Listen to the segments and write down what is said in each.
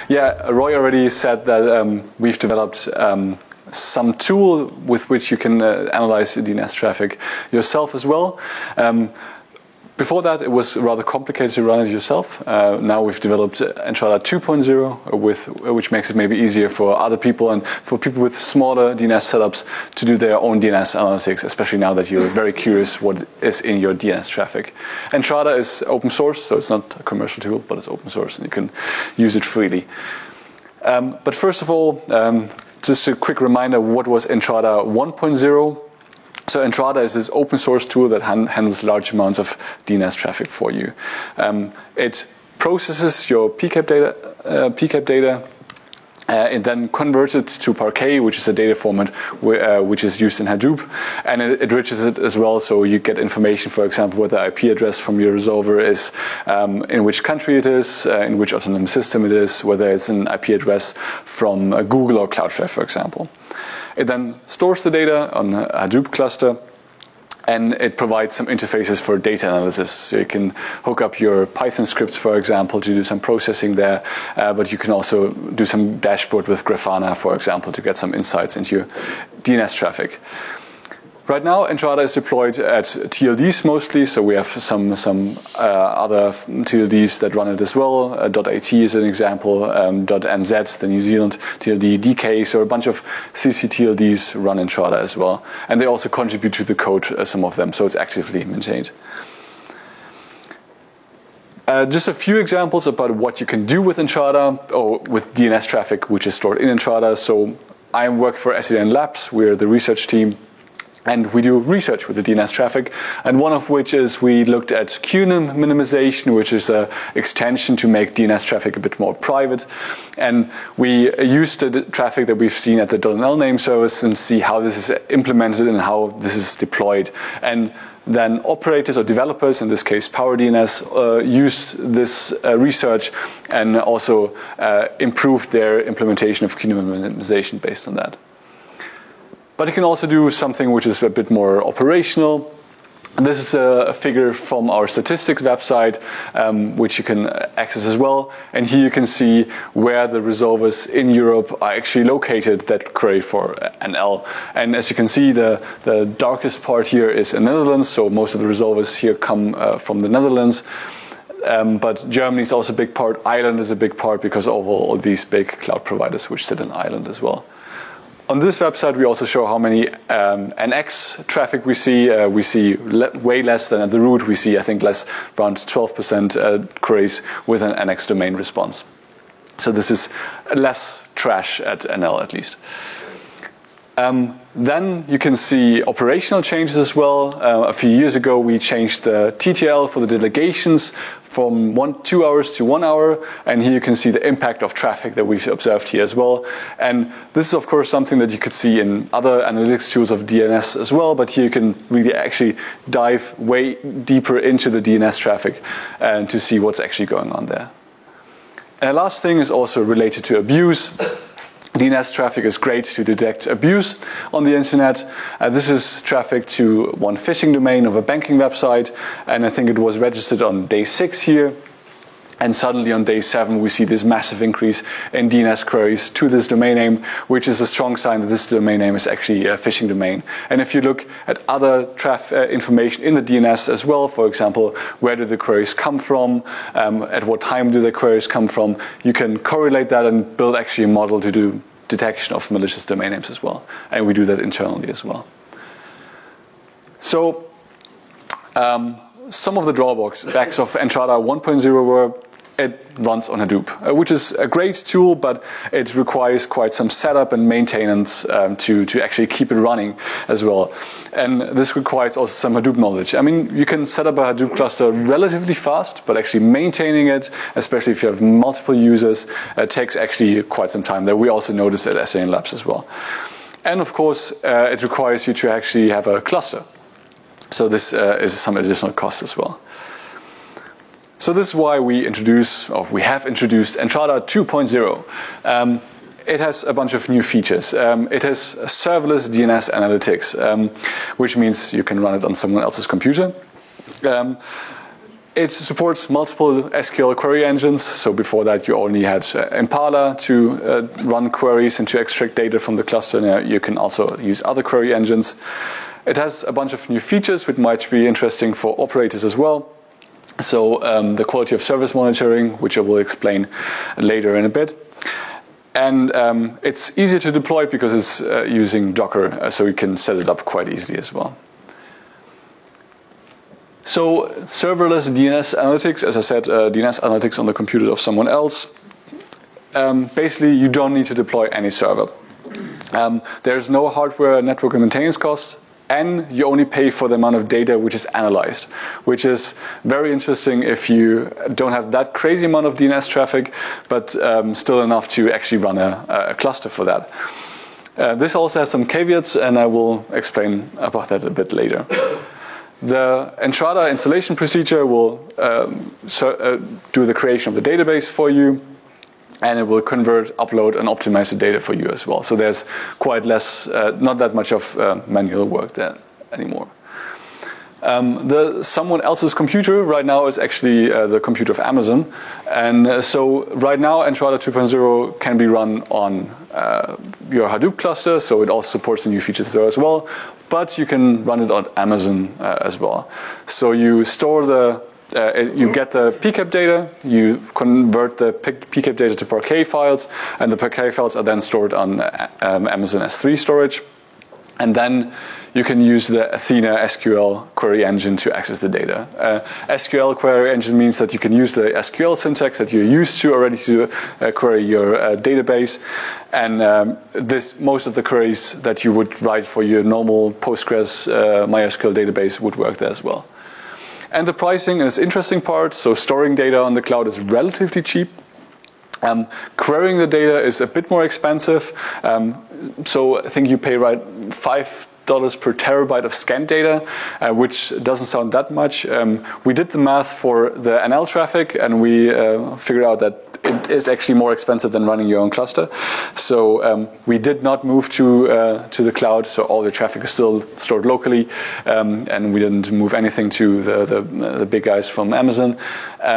Yeah, Roy already said that we've developed some tool with which you can analyze DNS traffic yourself as well. Before that, it was rather complicated to run it yourself. Now we've developed Entrada 2.0, which makes it maybe easier for other people and for people with smaller DNS setups to do their own DNS analytics, especially now that you're very curious what is in your DNS traffic. Entrada is open source, so it's not a commercial tool, but it's open source and you can use it freely. But first of all, just a quick reminder, what was Entrada 1.0? So Entrada is this open source tool that handles large amounts of DNS traffic for you. It processes your PCAP data, and then converts it to Parquet, which is a data format which is used in Hadoop, and it enriches it as well, so you get information, for example, what the IP address from your resolver is, in which country it is, in which autonomous system it is, whether it's an IP address from Google or Cloudflare, for example. It then stores the data on a Hadoop cluster, and it provides some interfaces for data analysis. So you can hook up your Python scripts, for example, to do some processing there, but you can also do some dashboard with Grafana, for example, to get some insights into your DNS traffic. Right now, Entrada is deployed at TLDs mostly, so we have some other TLDs that run it as well. .at is an example, .nz, the New Zealand TLD, DK, so a bunch of CC-TLDs run Entrada as well. And they also contribute to the code, some of them, so it's actively maintained. Just a few examples about what you can do with Entrada, or with DNS traffic, which is stored in Entrada. So I work for SCDN Labs, we're the research team. And we do research with the DNS traffic, and one of which is we looked at QNAM minimization, which is an extension to make DNS traffic a bit more private. And we used the traffic that we've seen at the .nl name service and see how this is implemented and how this is deployed. And then operators or developers, in this case PowerDNS, used this research and also improved their implementation of QNAM minimization based on that. But you can also do something which is a bit more operational. This is a figure from our statistics website, which you can access as well. And here you can see where the resolvers in Europe are actually located that query for NL. And as you can see, the darkest part here is in the Netherlands. So most of the resolvers here come from the Netherlands. But Germany is also a big part. Ireland is a big part because of all these big cloud providers which sit in Ireland as well. On this website, we also show how many NX traffic we see. We see way less than at the root. We see, I think, around 12% queries with an NX domain response. So this is less trash at NL, at least. Then you can see operational changes as well. A few years ago, we changed the TTL for the delegations from 2 hours to 1 hour. And here you can see the impact of traffic that we've observed here as well. And this is, of course, something that you could see in other analytics tools of DNS as well. But here you can really actually dive way deeper into the DNS traffic and to see what's actually going on there. And the last thing is also related to abuse. DNS traffic is great to detect abuse on the internet. This is traffic to one phishing domain of a banking website, and I think it was registered on day 6 here. And suddenly on day 7 we see this massive increase in DNS queries to this domain name, which is a strong sign that this domain name is actually a phishing domain. And if you look at other information in the DNS as well, for example, where do the queries come from, at what time do the queries come from, you can correlate that and build actually a model to do detection of malicious domain names as well. And we do that internally as well. So some of the drawbacks of Entrada 1.0 were it runs on Hadoop, which is a great tool, but it requires quite some setup and maintenance to actually keep it running as well. And this requires also some Hadoop knowledge. I mean, you can set up a Hadoop cluster relatively fast, but actually maintaining it, especially if you have multiple users, takes actually quite some time. That we also noticed at SCDN Labs as well. And of course, it requires you to actually have a cluster. So this is some additional cost as well. So this is why we have introduced Entrada 2.0. It has a bunch of new features. It has serverless DNS analytics, which means you can run it on someone else's computer. It supports multiple SQL query engines. So before that, you only had Impala to run queries and to extract data from the cluster. Now you can also use other query engines. It has a bunch of new features which might be interesting for operators as well. So the quality of service monitoring, which I will explain later in a bit. And it's easy to deploy because it's using Docker, so you can set it up quite easily as well. So serverless DNS analytics, as I said, DNS analytics on the computer of someone else. Basically, you don't need to deploy any server. There's no hardware, network, and maintenance costs, and you only pay for the amount of data which is analyzed, which is very interesting if you don't have that crazy amount of DNS traffic, but still enough to actually run a cluster for that. This also has some caveats, and I will explain about that a bit later. The Entrada installation procedure will do the creation of the database for you, and it will convert, upload, and optimize the data for you as well. So there's quite less, not that much of manual work there anymore. Someone else's computer right now is actually the computer of Amazon. And so right now, Entrada 2.0 can be run on your Hadoop cluster, so it also supports the new features there as well. But you can run it on Amazon as well. So you store you get the PCAP data, you convert the PCAP data to Parquet files, and the Parquet files are then stored on Amazon S3 storage. And then you can use the Athena SQL query engine to access the data. SQL query engine means that you can use the SQL syntax that you're used to already to query your database. And most of the queries that you would write for your normal Postgres MySQL database would work there as well. And the pricing is the interesting part. So storing data on the cloud is relatively cheap. Querying the data is a bit more expensive. So I think you pay $5 per terabyte of scanned data, which doesn't sound that much. We did the math for the NL traffic, and we figured out that it is actually more expensive than running your own cluster. So we did not move to the cloud, so all the traffic is still stored locally, and we didn't move anything to the big guys from Amazon,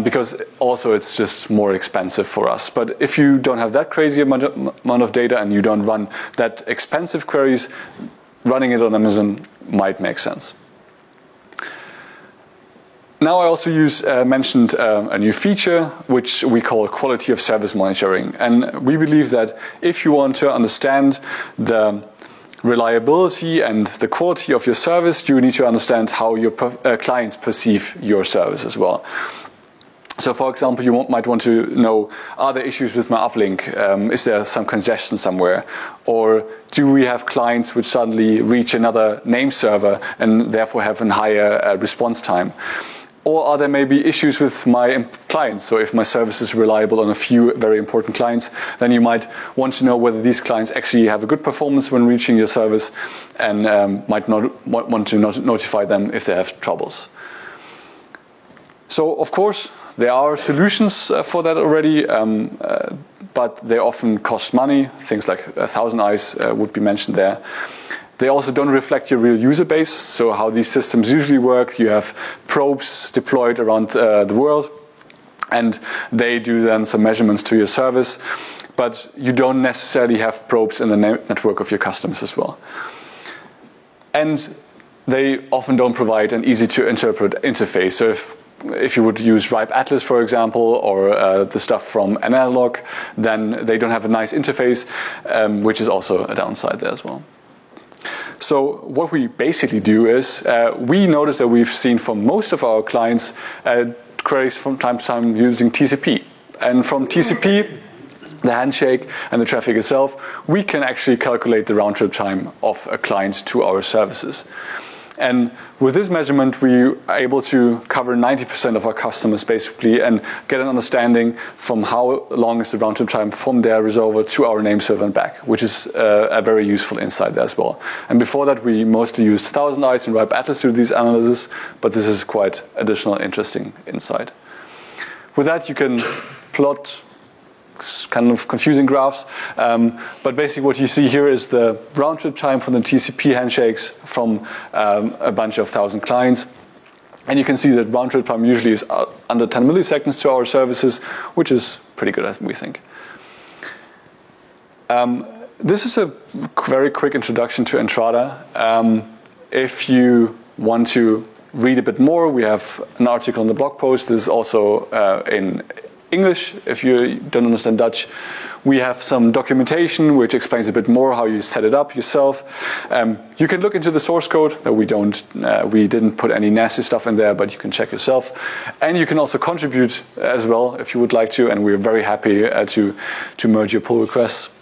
because also it's just more expensive for us. But if you don't have that crazy amount of data and you don't run that expensive queries, running it on Amazon might make sense. Now I also mentioned a new feature which we call quality of service monitoring. And we believe that if you want to understand the reliability and the quality of your service, you need to understand how your clients perceive your service as well. So, for example, you might want to know, are there issues with my uplink? Is there some congestion somewhere? Or do we have clients which suddenly reach another name server and therefore have a higher response time? Or are there maybe issues with my clients? So if my service is reliable on a few very important clients, then you might want to know whether these clients actually have a good performance when reaching your service, and might not want to notify them if they have troubles. So, of course, there are solutions for that already, but they often cost money. Things like ThousandEyes would be mentioned there. They also don't reflect your real user base, so how these systems usually work. You have probes deployed around the world, and they do then some measurements to your service, but you don't necessarily have probes in the network of your customers as well. And they often don't provide an easy-to-interpret interface. So if you would use RIPE Atlas, for example, or the stuff from Analog, then they don't have a nice interface, which is also a downside there as well. So what we basically do is we notice that we've seen from most of our clients queries from time to time using TCP. And from TCP, the handshake and the traffic itself, we can actually calculate the round-trip time of a client to our services. And with this measurement, we are able to cover 90% of our customers basically and get an understanding from how long is the round-trip time from their resolver to our name server and back, which is a very useful insight there as well. And before that, we mostly used ThousandEyes and RIPE Atlas to do these analysis, but this is quite additional interesting insight. With that, you can plot kind of confusing graphs, but basically what you see here is the round-trip time from the TCP handshakes from a bunch of 1,000 clients, And you can see that round trip time usually is under 10 milliseconds to our services, which is pretty good, we think. This is a very quick introduction to Entrada. If you want to read a bit more, we have an article on the blog post. This is also in English, if you don't understand Dutch. We have some documentation which explains a bit more how you set it up yourself. You can look into the source code. We didn't put any nasty stuff in there, but you can check yourself. And you can also contribute as well if you would like to. And we're very happy to merge your pull requests.